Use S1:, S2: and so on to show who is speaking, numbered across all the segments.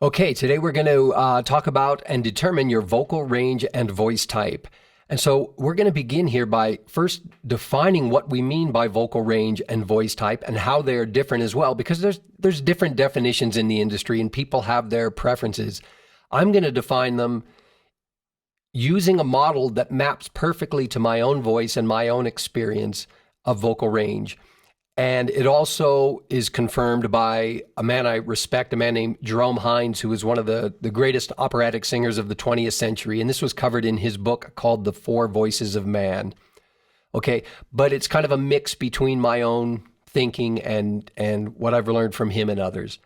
S1: Okay, today we're going to talk about and determine your vocal range and voice type. And so we're going to begin here by first defining what we mean by vocal range and voice type and how they're different as well, because there's different definitions in the industry and people have their preferences. I'm going to define them using a model that maps perfectly to my own voice and my own experience of vocal range. And it also is confirmed by a man I respect, a man named Jerome Hines, who is one of the greatest operatic singers of the 20th century. And this was covered in his book called The Four Voices of Man. Okay, but it's kind of a mix between my own thinking and what I've learned from him and others.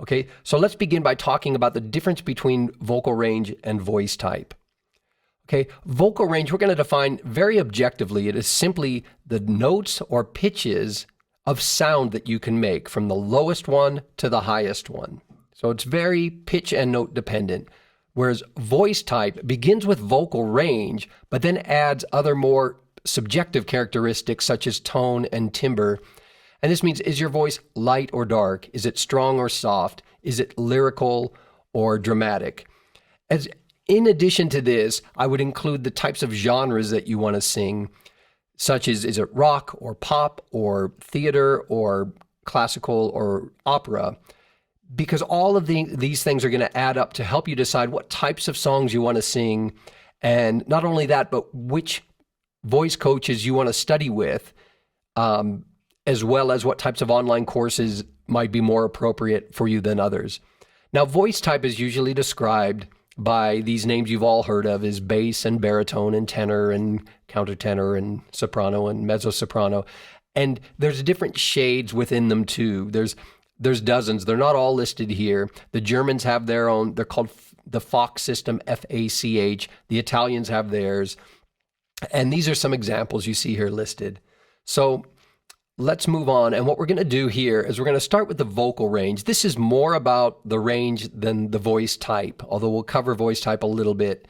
S1: Okay, so let's begin by talking about the difference between vocal range and voice type. Okay, vocal range, we're going to define very objectively. It is simply the notes or pitches of sound that you can make from the lowest one to the highest one. So it's very pitch and note dependent. Whereas voice type begins with vocal range, but then adds other more subjective characteristics such as tone and timbre. And this means, is your voice light or dark? Is it strong or soft? Is it lyrical or dramatic? In addition to this, I would include the types of genres that you want to sing, such as, is it rock or pop or theater or classical or opera? Because all of these things are going to add up to help you decide what types of songs you want to sing. And not only that, but which voice coaches you want to study with, as well as what types of online courses might be more appropriate for you than others. Now, voice type is usually described by these names you've all heard of as bass and baritone and tenor and countertenor and soprano and mezzo-soprano. And there's different shades within them too. There's dozens. They're not all listed here. The Germans have their own. They're called the Fach system, F-A-C-H. The Italians have theirs. And these are some examples you see here listed. So let's move on. And what we're going to do here is we're going to start with the vocal range. This is more about the range than the voice type, although we'll cover voice type a little bit.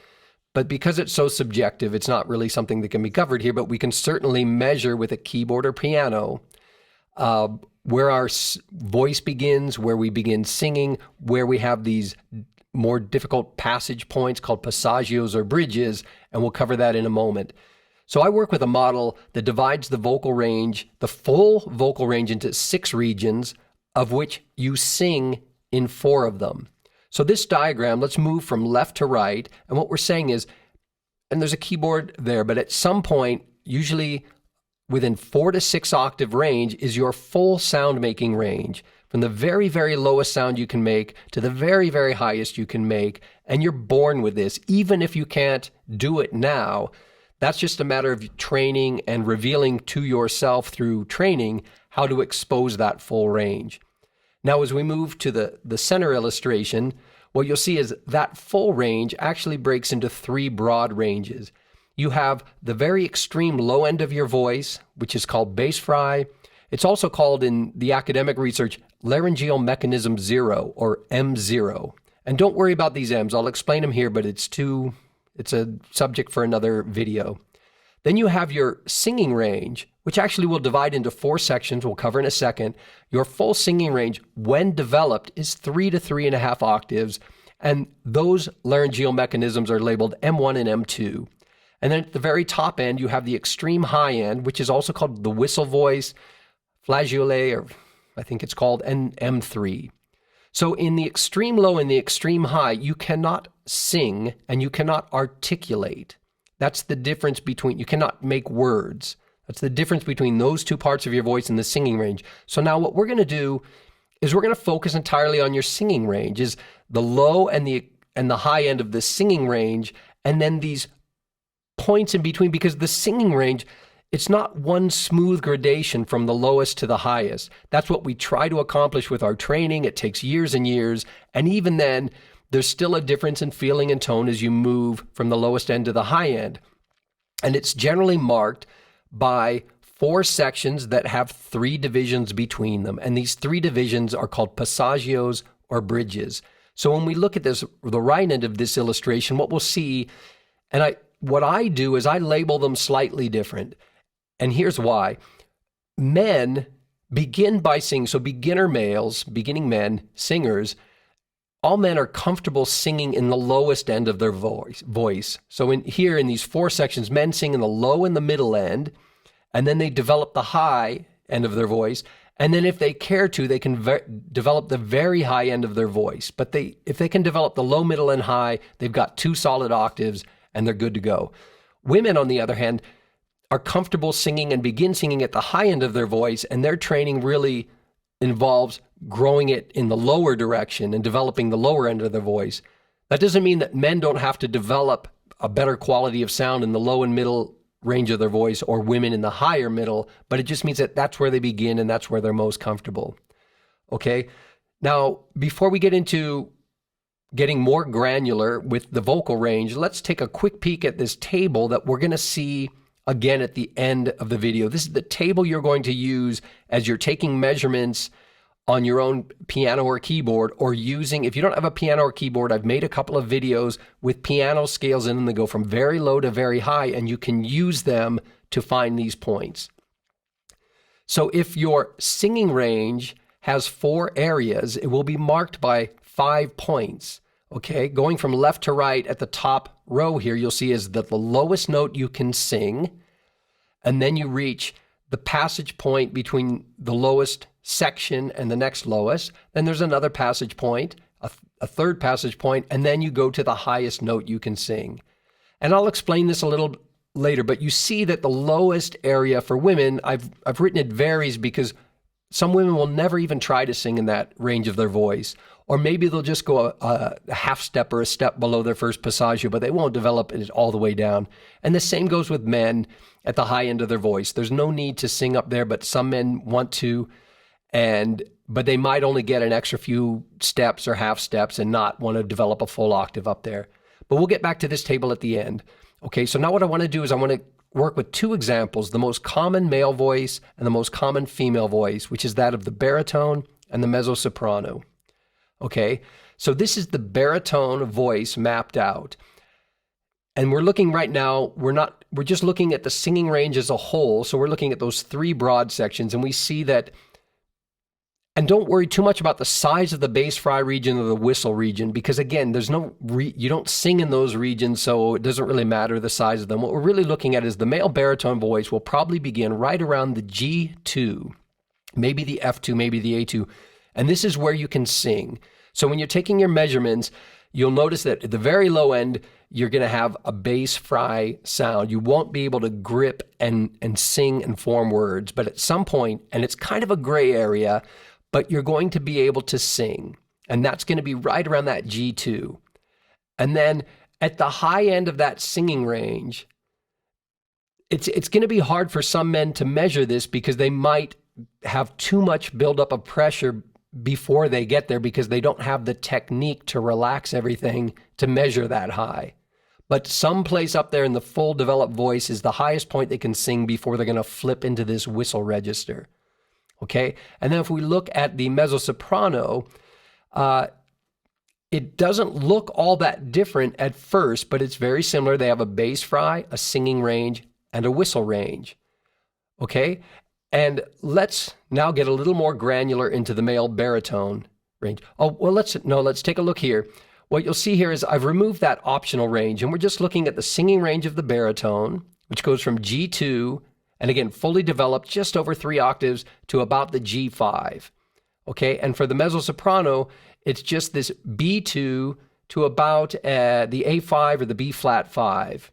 S1: But because it's so subjective, it's not really something that can be covered here, but we can certainly measure with a keyboard or piano where our voice begins, where we begin singing, where we have these more difficult passage points called passagios or bridges, and we'll cover that in a moment. So I work with a model that divides the vocal range, the full vocal range, into 6 regions, of which you sing in 4 of them. So this diagram, let's move from left to right. And what we're saying is, and there's a keyboard there, but at some point, usually within 4 to 6 octave range is your full sound making range, from the very, very lowest sound you can make to the very, very highest you can make. And you're born with this, even if you can't do it now. That's just a matter of training and revealing to yourself through training how to expose that full range. Now, as we move to the center illustration, what you'll see is that full range actually breaks into 3 broad ranges. You have the very extreme low end of your voice, which is called bass fry. It's also called in the academic research laryngeal mechanism 0 or M0. And don't worry about these M's. I'll explain them here, but it's a subject for another video. Then you have your singing range, which actually will divide into 4 sections we'll cover in a second. Your full singing range, when developed, is 3 to 3.5 octaves, and those laryngeal mechanisms are labeled M1 and M2. And then at the very top end, you have the extreme high end, which is also called the whistle voice, flageolet, or I think it's called, and M3. So in the extreme low and the extreme high, you cannot sing and you cannot articulate. That's the difference between, you cannot make words. That's the difference between those 2 parts of your voice and the singing range. So now what we're going to do is we're going to focus entirely on your singing range, is the low and the high end of the singing range, and then these points in between, because the singing range, it's not one smooth gradation from the lowest to the highest. That's what we try to accomplish with our training. It takes years and years. And even then, there's still a difference in feeling and tone as you move from the lowest end to the high end. And it's generally marked by 4 sections that have 3 divisions between them. And these 3 divisions are called passagios or bridges. So when we look at this, the right end of this illustration, what we'll see, and what I do is I label them slightly different. And here's why. Men begin by singing, so beginning men, singers, all men are comfortable singing in the lowest end of their voice. So in these 4 sections, men sing in the low and the middle end, and then they develop the high end of their voice. And then if they care to, they can develop the very high end of their voice. But if they can develop the low, middle, and high, they've got 2 solid octaves and they're good to go. Women, on the other hand, are comfortable singing and begin singing at the high end of their voice, and their training really involves growing it in the lower direction and developing the lower end of their voice. That doesn't mean that men don't have to develop a better quality of sound in the low and middle range of their voice, or women in the higher middle, but it just means that that's where they begin and that's where they're most comfortable. Okay? Now, before we get into getting more granular with the vocal range, let's take a quick peek at this table that we're going to see again at the end of the video. This is the table you're going to use as you're taking measurements on your own piano or keyboard, or using, if you don't have a piano or keyboard, I've made a couple of videos with piano scales in them that go from very low to very high, and you can use them to find these points. So if your singing range has 4 areas, it will be marked by 5 points. Okay, going from left to right at the top row here, you'll see is that the lowest note you can sing, and then you reach the passage point between the lowest section and the next lowest. Then there's another passage point, a third passage point, and then you go to the highest note you can sing. And I'll explain this a little later, but you see that the lowest area for women, I've written it varies because some women will never even try to sing in that range of their voice. Or maybe they'll just go a half step or a step below their first passaggio, but they won't develop it all the way down. And the same goes with men at the high end of their voice. There's no need to sing up there, but some men want to, but they might only get an extra few steps or half steps and not want to develop a full octave up there. But we'll get back to this table at the end. Okay, so now what I want to do is I want to work with 2 examples, the most common male voice and the most common female voice, which is that of the baritone and the mezzo-soprano. Okay, so this is the baritone voice mapped out. And we're looking right now, we're just looking at the singing range as a whole. So we're looking at those 3 broad sections, and we see that, and don't worry too much about the size of the bass fry region or the whistle region, because again, there's you don't sing in those regions, so it doesn't really matter the size of them. What we're really looking at is the male baritone voice will probably begin right around the G2, maybe the F2, maybe the A2. And this is where you can sing. So when you're taking your measurements, you'll notice that at the very low end, you're going to have a bass fry sound. You won't be able to grip and sing and form words. But at some point, and it's kind of a gray area, but you're going to be able to sing. And that's going to be right around that G2. And then at the high end of that singing range, it's going to be hard for some men to measure this because they might have too much buildup of pressure before they get there because they don't have the technique to relax everything to measure that high. But someplace up there in the full developed voice is the highest point they can sing before they're going to flip into this whistle register. Okay? And then if we look at the mezzo-soprano, it doesn't look all that different at first, but it's very similar. They have a bass fry, a singing range, and a whistle range. Okay? And let's now get a little more granular into the male baritone range. Oh, well, let's take a look here. What you'll see here is I've removed that optional range, and we're just looking at the singing range of the baritone, which goes from G2, and again, fully developed, just over 3 octaves, to about the G5. Okay, and for the mezzo-soprano, it's just this B2 to about the A5 or the B flat 5.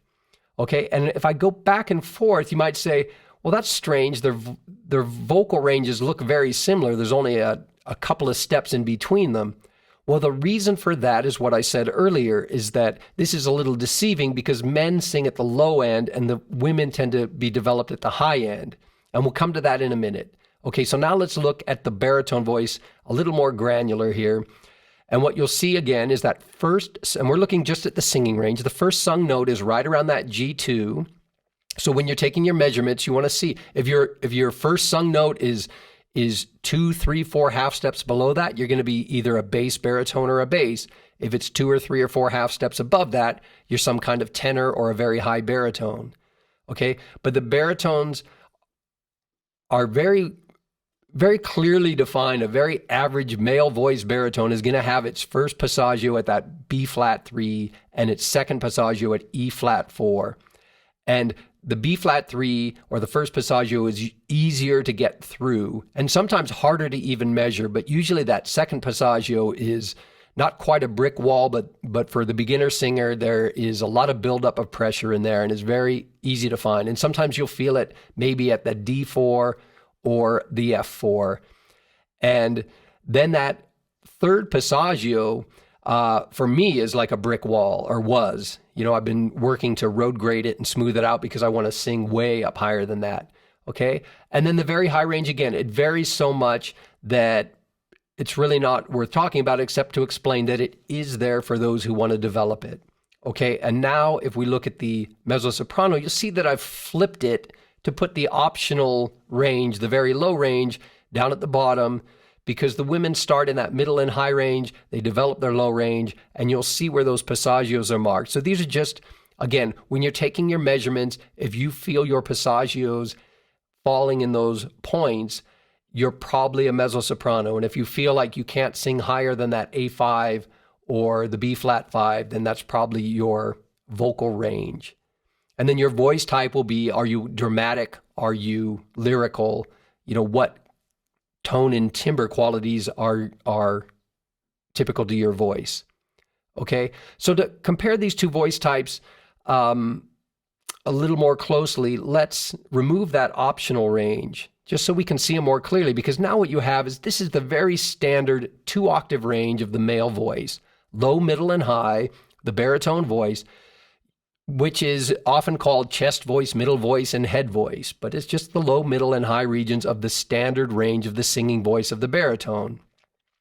S1: Okay, and if I go back and forth, you might say, well, that's strange. Their vocal ranges look very similar. There's only a couple of steps in between them. Well, the reason for that is what I said earlier, is that this is a little deceiving because men sing at the low end and the women tend to be developed at the high end. And we'll come to that in a minute. Okay, so now let's look at the baritone voice a little more granular here. And what you'll see again is that first, and we're looking just at the singing range, the first sung note is right around that G2. So when you're taking your measurements, you want to see if your first sung note is 2, 3, 4 half steps below that, you're going to be either a bass baritone or a bass. If it's 2 or 3 or 4 half steps above that, you're some kind of tenor or a very high baritone. Okay, but the baritones are very, very clearly defined, a very average male voice baritone is going to have its first passaggio at that B flat 3 and its second passaggio at E flat 4. And the B flat 3 or the first passaggio is easier to get through and sometimes harder to even measure, but usually that second passaggio is not quite a brick wall, but for the beginner singer, there is a lot of buildup of pressure in there and is very easy to find. And sometimes you'll feel it maybe at the D4 or the F4. And then that third passaggio, for me, is like a brick wall, or was. You know, I've been working to road grade it and smooth it out because I want to sing way up higher than that, okay? And then the very high range, again, it varies so much that it's really not worth talking about except to explain that it is there for those who want to develop it, okay? And now if we look at the mezzo-soprano, you'll see that I've flipped it to put the optional range, the very low range, down at the bottom, because the women start in that middle and high range, they develop their low range, and you'll see where those passagios are marked. So these are just, again, when you're taking your measurements, if you feel your passagios falling in those points, you're probably a mezzo-soprano. And if you feel like you can't sing higher than that A5 or the B flat 5, then that's probably your vocal range. And then your voice type will be, are you dramatic? Are you lyrical? You know, what tone and timbre qualities are typical to your voice? Okay, so to compare these two voice types a little more closely, let's remove that optional range just so we can see them more clearly, because now what you have is this is the very standard 2-octave range of the male voice, low, middle, and high, the baritone voice, which is often called chest voice, middle voice, and head voice, but it's just the low, middle, and high regions of the standard range of the singing voice of the baritone.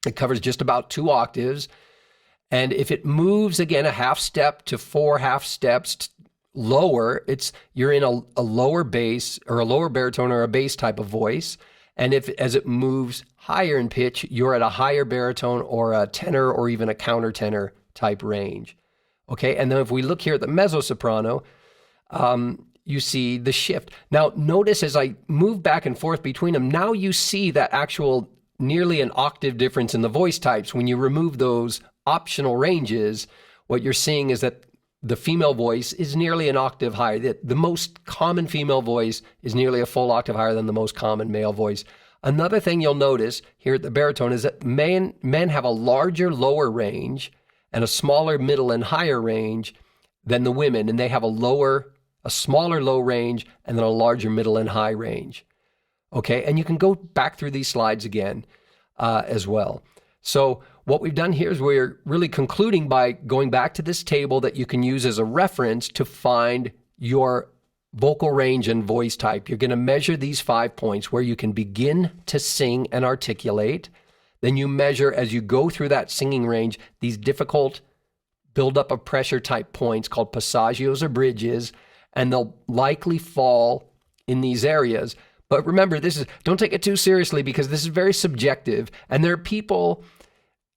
S1: It covers just about 2 octaves, and if it moves again a half step to 4 half steps lower, you're in a lower bass or a lower baritone or a bass type of voice, and as it moves higher in pitch, you're at a higher baritone or a tenor or even a countertenor type range. Okay, and then if we look here at the mezzo-soprano, you see the shift. Now, notice as I move back and forth between them, now you see that actual nearly an octave difference in the voice types. When you remove those optional ranges, what you're seeing is that the female voice is nearly an octave higher. The most common female voice is nearly a full octave higher than the most common male voice. Another thing you'll notice here at the baritone is that men have a larger lower range and a smaller middle and higher range than the women, and they have a smaller low range and then a larger middle and high range. Okay, and you can go back through these slides again as well. So what we've done here is we're really concluding by going back to this table that you can use as a reference to find your vocal range and voice type. You're going to measure these 5 points where you can begin to sing and articulate. Then you measure as you go through that singing range these difficult buildup of pressure type points called passagios or bridges, and they'll likely fall in these areas. But remember, don't take it too seriously because this is very subjective, and there are people,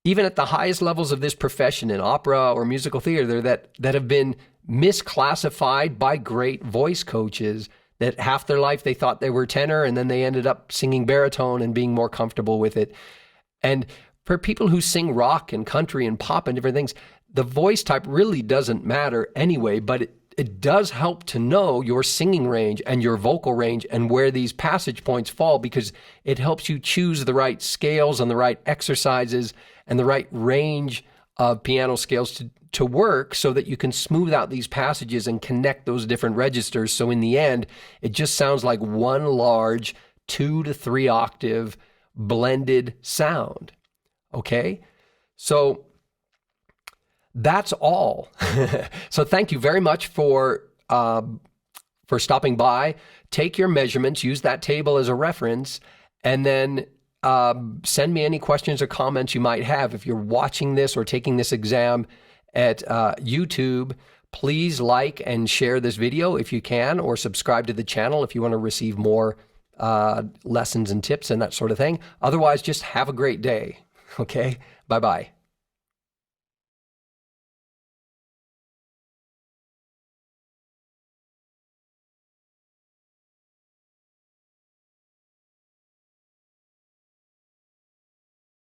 S1: even at the highest levels of this profession in opera or musical theater, that have been misclassified by great voice coaches that half their life they thought they were tenor and then they ended up singing baritone and being more comfortable with it. And for people who sing rock and country and pop and different things, the voice type really doesn't matter anyway, but it does help to know your singing range and your vocal range and where these passage points fall, because it helps you choose the right scales and the right exercises and the right range of piano scales to work so that you can smooth out these passages and connect those different registers. So in the end, it just sounds like one large 2 to 3 octave blended sound. Okay? So that's all. So thank you very much for stopping by. Take your measurements, use that table as a reference, and then send me any questions or comments you might have. If you're watching this or taking this exam at YouTube, please like and share this video if you can, or subscribe to the channel if you want to receive more lessons and tips and that sort of thing. Otherwise, just have a great day. Okay? Bye-bye.